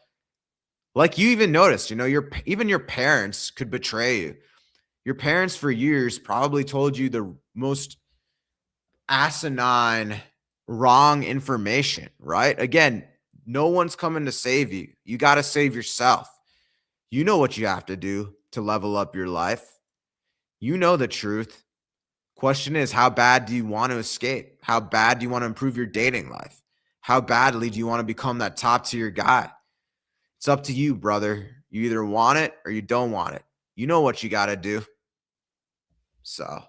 like you even noticed, you know, even your parents could betray you. Your parents for years probably told you the most asinine, wrong information, right? Again, no one's coming to save you. You got to save yourself. You know what you have to do to level up your life. You know the truth. Question is, how bad do you want to escape? How bad do you want to improve your dating life? How badly do you want to become that top tier guy? It's up to you, brother. You either want it or you don't want it. You know what you got to do. So,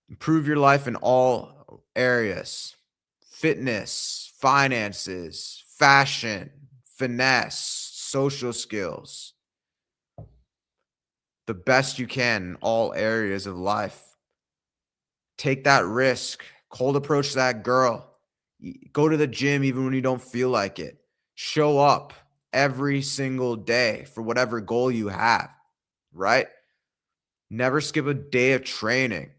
improve your life in all areas: fitness, finances, fashion, finesse, social skills. The best you can in all areas of life. Take that risk. Cold approach that girl. Go to the gym even when you don't feel like it. Show up every single day for whatever goal you have, right? Never skip a day of training.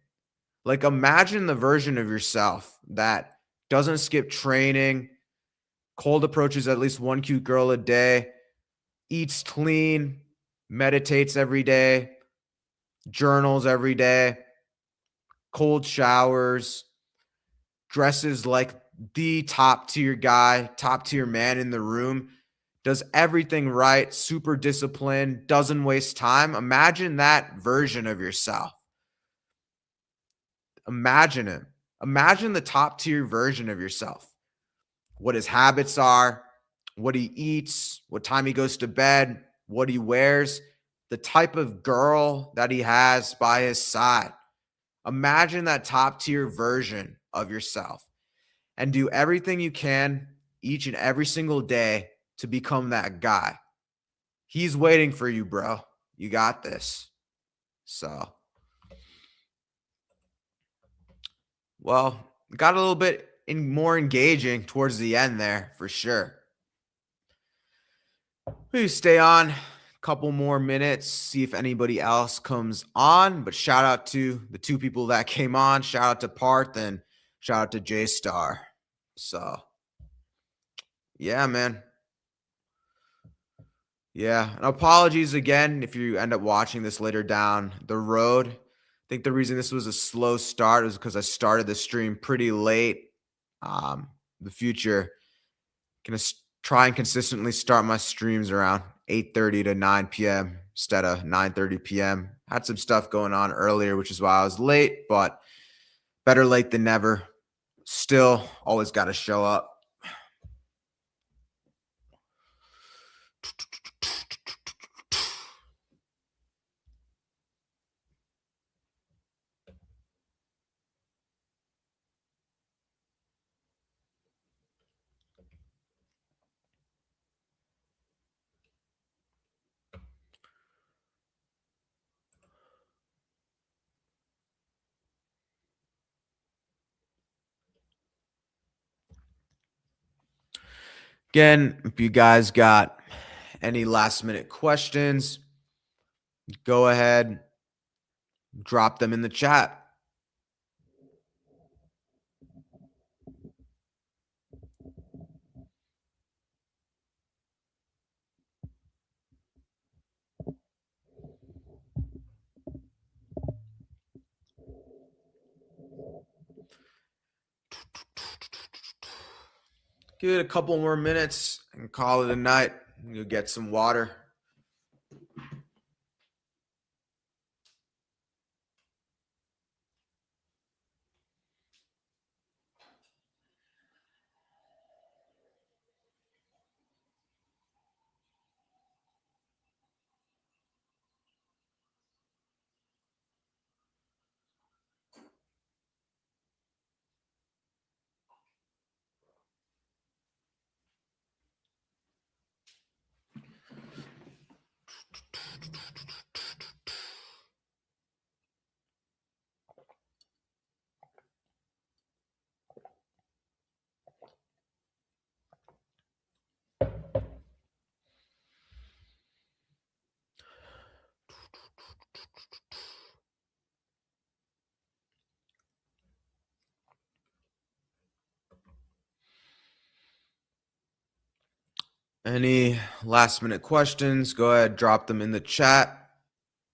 Like, imagine the version of yourself that doesn't skip training, cold approaches at least one cute girl a day, eats clean, meditates every day, journals every day, cold showers, dresses like the top tier guy, top tier man in the room, does everything right, super disciplined, doesn't waste time. Imagine that version of yourself. Imagine him. Imagine the top tier version of yourself. What his habits are, what he eats, what time he goes to bed, what he wears, the type of girl that he has by his side. Imagine that top tier version of yourself and do everything you can each and every single day to become that guy. He's waiting for you, bro. You got this. So, well, got a little bit more engaging towards the end there for sure. Please stay on a couple more minutes, see if anybody else comes on. But shout out to the two people that came on. Shout out to Parth and shout out to J Star. So, yeah, man. Yeah. And apologies again if you end up watching this later down the road. I think the reason this was a slow start is because I started the stream pretty late. The future, gonna try and consistently start my streams around 8:30 to 9 p.m. instead of 9:30 p.m. Had some stuff going on earlier, which is why I was late, but better late than never. Still, always got to show up. Again, if you guys got any last minute questions, go ahead, drop them in the chat. Give it a couple more minutes and call it a night. You'll get some water. Any last minute questions, go ahead, drop them in the chat.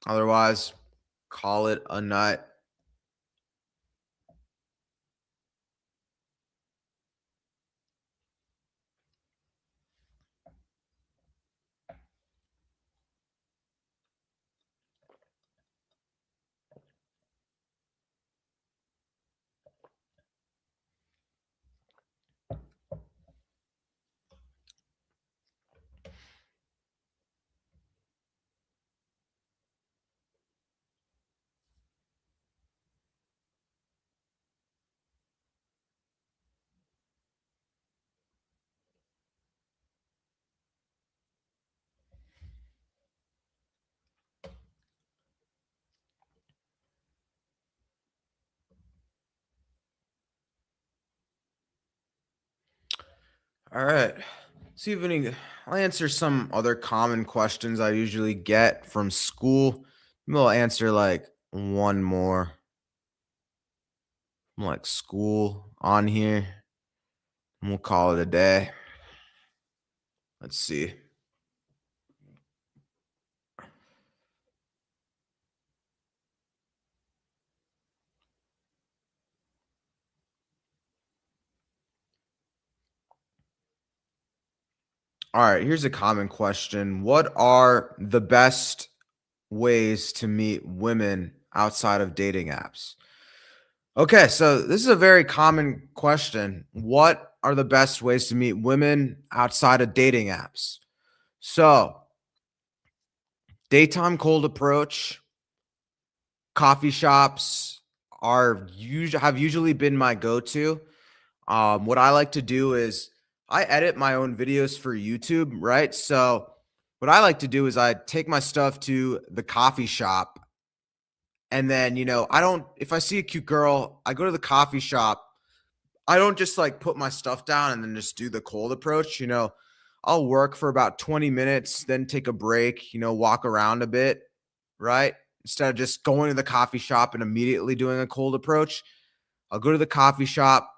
Otherwise, call it a night. All right. See if any. I'll answer some other common questions I usually get from school. Maybe I'll answer like one more from like school on here, and we'll call it a day. Let's see. All right, here's a common question. What are the best ways to meet women outside of dating apps? Okay, so this is a very common question. What are the best ways to meet women outside of dating apps? So, daytime cold approach, coffee shops have usually been my go-to. What I like to do is I edit my own videos for YouTube, right? So what I like to do is I take my stuff to the coffee shop, and then, I don't if I see a cute girl, I go to the coffee shop. I don't just like put my stuff down and then just do the cold approach, I'll work for about 20 minutes, then take a break, walk around a bit, right? Instead of just going to the coffee shop and immediately doing a cold approach, I'll go to the coffee shop,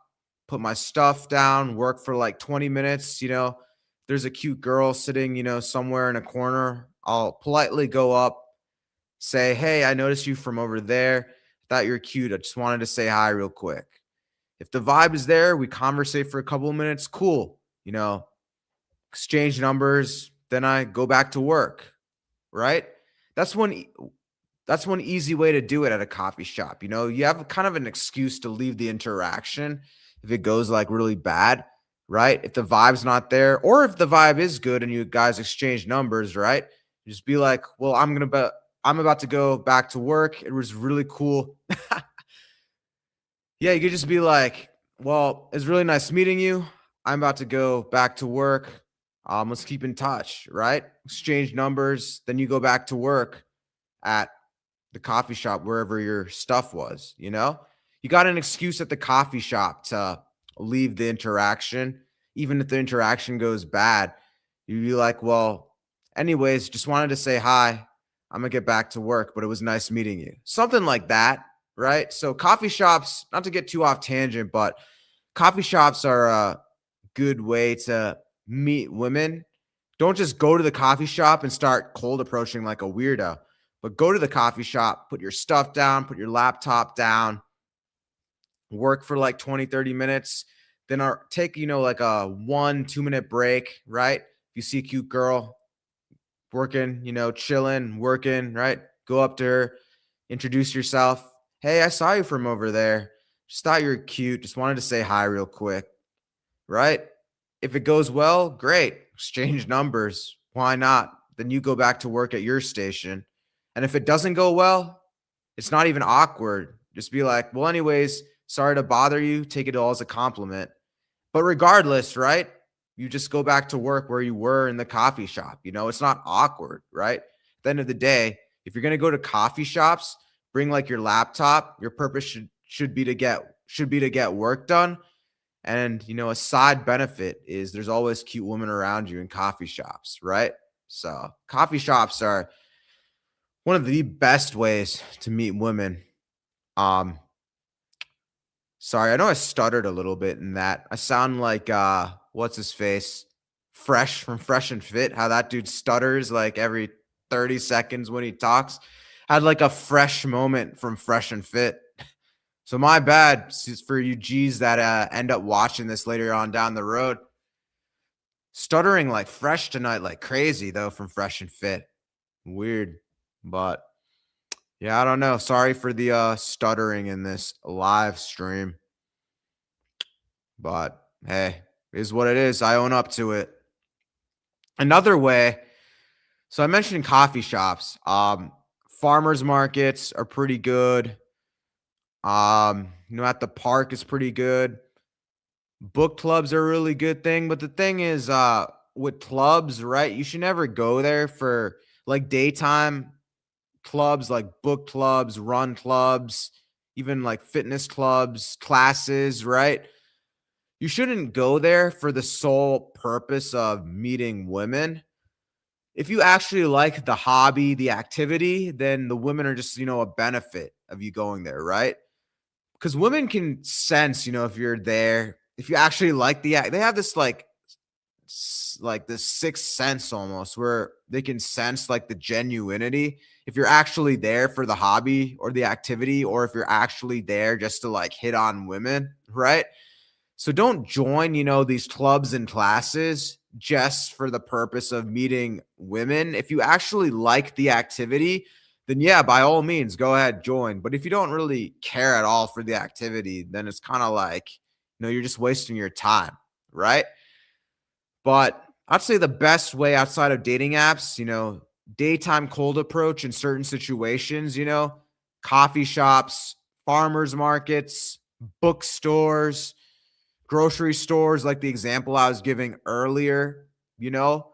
put my stuff down, work for like 20 minutes. There's a cute girl sitting, somewhere in a corner. I'll politely go up, say, "Hey, I noticed you from over there. Thought you're cute. I just wanted to say hi real quick." If the vibe is there, we conversate for a couple of minutes. Cool. Exchange numbers. Then I go back to work, right? That's one that's one easy way to do it at a coffee shop. You have kind of an excuse to leave the interaction if it goes like really bad, right? If the vibe's not there, or if the vibe is good and you guys exchange numbers, right? Just be like, "Well, I'm about to go back to work. It was really cool." Yeah, you could just be like, "Well, it's really nice meeting you. I'm about to go back to work. Let's keep in touch," right? Exchange numbers, then you go back to work at the coffee shop, wherever your stuff was, You got an excuse at the coffee shop to leave the interaction. Even if the interaction goes bad, you'd be like, "Well, anyways, just wanted to say hi. I'm gonna get back to work, but it was nice meeting you." Something like that, right? So coffee shops, not to get too off tangent, but coffee shops are a good way to meet women. Don't just go to the coffee shop and start cold approaching like a weirdo, but go to the coffee shop, put your stuff down, put your laptop down, work for like 20, 30 minutes, then take, like a 1, 2 minute break, right? If you see a cute girl working, chilling, working, right? Go up to her, introduce yourself. "Hey, I saw you from over there. Just thought you were cute. Just wanted to say hi real quick," right? If it goes well, great. Exchange numbers. Why not? Then you go back to work at your station. And if it doesn't go well, it's not even awkward. Just be like, "Well, anyways, sorry to bother you. Take it all as a compliment." But regardless, right? You just go back to work where you were in the coffee shop. It's not awkward, right? At the end of the day, if you're going to go to coffee shops, bring like your laptop. Your purpose should be to get work done. And, a side benefit is there's always cute women around you in coffee shops, right? So, coffee shops are one of the best ways to meet women. Um, Sorry, I know I stuttered a little bit in that. I sound like what's his face? Fresh from Fresh and Fit, how that dude stutters like every 30 seconds when he talks. Had like a fresh moment from Fresh and Fit. So my bad for you G's that end up watching this later on down the road. Stuttering like fresh tonight, like crazy though, from Fresh and Fit. Weird. But yeah, I don't know. Sorry for the stuttering in this live stream. But hey, is what it is. I own up to it. Another way, so I mentioned coffee shops. Farmers markets are pretty good. At the park is pretty good. Book clubs are a really good thing. But the thing is, with clubs, right? You should never go there for like daytime clubs, like book clubs, run clubs, even like fitness clubs, classes, right? you shouldn't go there for the sole purpose of meeting women. If you actually like the hobby, the activity, then the women are just, a benefit of you going there, right? Because women can sense, if you're there, if you actually like the act, they have this like this sixth sense almost where they can sense like the genuinity if you're actually there for the hobby or the activity, or if you're actually there just to like hit on women, right? So don't join, these clubs and classes just for the purpose of meeting women. If you actually like the activity, then yeah, by all means, go ahead, join. But if you don't really care at all for the activity, then it's kind of like, you're just wasting your time, right? But I'd say the best way outside of dating apps, daytime cold approach in certain situations, coffee shops, farmers markets, bookstores, grocery stores, like the example I was giving earlier, you know,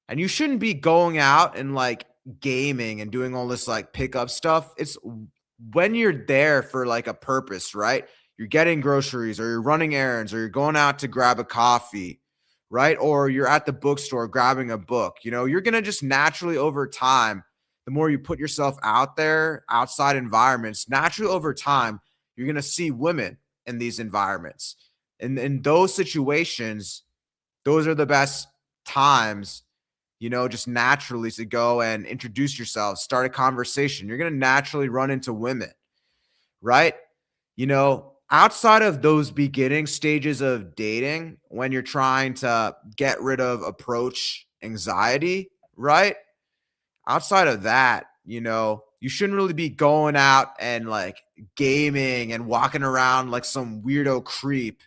and you shouldn't be going out and like gaming and doing all this like pickup stuff. It's when you're there for like a purpose, right? You're getting groceries or you're running errands or you're going out to grab a coffee, right? Or you're at the bookstore grabbing a book. You're going to just naturally over time, the more you put yourself out there, outside environments, naturally over time, you're going to see women in these environments. And in those situations, those are the best times, just naturally to go and introduce yourself, start a conversation. You're going to naturally run into women, right? Outside of those beginning stages of dating, when you're trying to get rid of approach anxiety, right? Outside of that, you shouldn't really be going out and like gaming and walking around like some weirdo creep,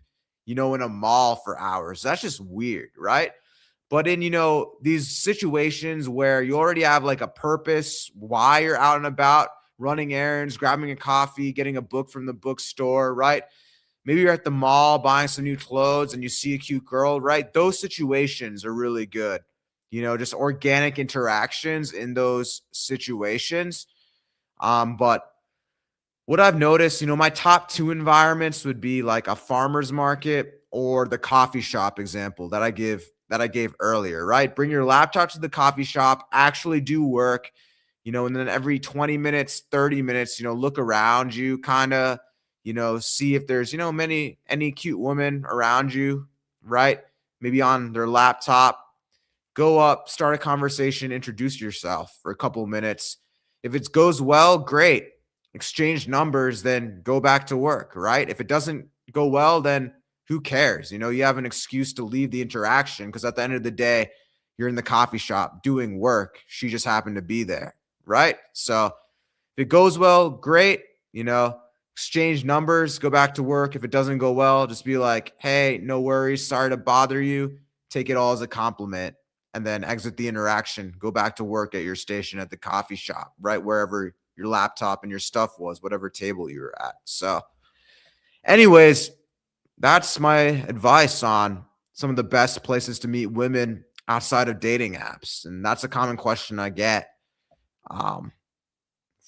in a mall for hours. That's just weird, right? But in, these situations where you already have like a purpose, why you're out and about, running errands, grabbing a coffee, getting a book from the bookstore, right? Maybe you're at the mall buying some new clothes and you see a cute girl, right? Those situations are really good. Just organic interactions in those situations. But what I've noticed, my top two environments would be like a farmer's market or the coffee shop example that I gave earlier, right? Bring your laptop to the coffee shop, actually do work, and then every 20 minutes, 30 minutes, look around you, kind of, see if there's, any cute women around you, right? Maybe on their laptop. Go up, start a conversation, introduce yourself for a couple of minutes. If it goes well, great. Exchange numbers, then go back to work, right? If it doesn't go well, then who cares? You have an excuse to leave the interaction because at the end of the day, you're in the coffee shop doing work. She just happened to be there, right? So if it goes well, great. Exchange numbers, go back to work. If it doesn't go well, just be like, hey, no worries. Sorry to bother you. Take it all as a compliment and then exit the interaction. Go back to work at your station at the coffee shop, right? Wherever your laptop and your stuff was, whatever table you were at. So, anyways, that's my advice on some of the best places to meet women outside of dating apps. And that's a common question I get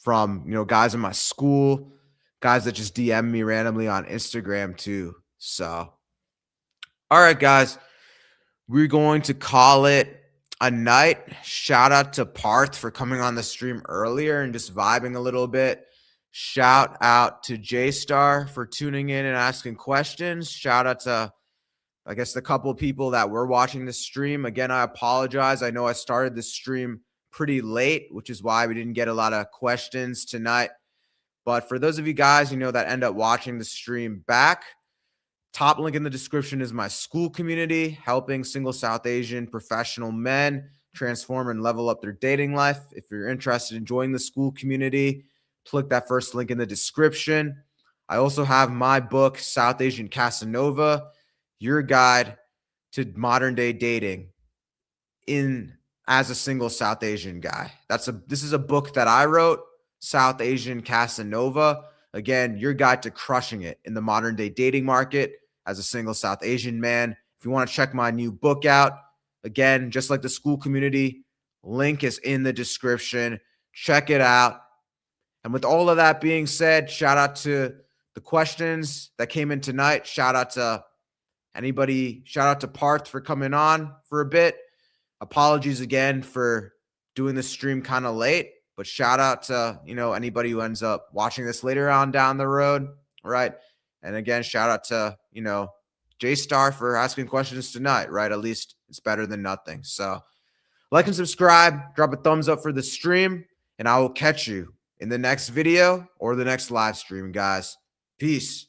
from, guys in my school, guys that just DM me randomly on Instagram too. So, all right, guys, we're going to call it a night. Shout out to Parth for coming on the stream earlier and just vibing a little bit. Shout out to J-Star for tuning in and asking questions. Shout out to, I guess, the couple of people that were watching the stream. Again, I apologize. I know I started the stream pretty late, which is why we didn't get a lot of questions tonight. But for those of you guys, that end up watching the stream back, top link in the description is my school community, helping single South Asian professional men transform and level up their dating life. If you're interested in joining the school community, click that first link in the description. I also have my book, South Asian Casanova, your guide to modern day dating as a single South Asian guy. This is a book that I wrote, South Asian Casanova. Again, your guide to crushing it in the modern day dating market as a single South Asian man. If you want to check my new book out, again, just like the school community, link is in the description. Check it out. And with all of that being said, shout out to the questions that came in tonight. Shout out to Anybody, shout out to Parth for coming on for a bit. Apologies again for doing the stream kind of late, but shout out to, anybody who ends up watching this later on down the road, right? And again, shout out to, J-Star for asking questions tonight, right? At least it's better than nothing. So like and subscribe, drop a thumbs up for the stream, and I will catch you in the next video or the next live stream, guys. Peace.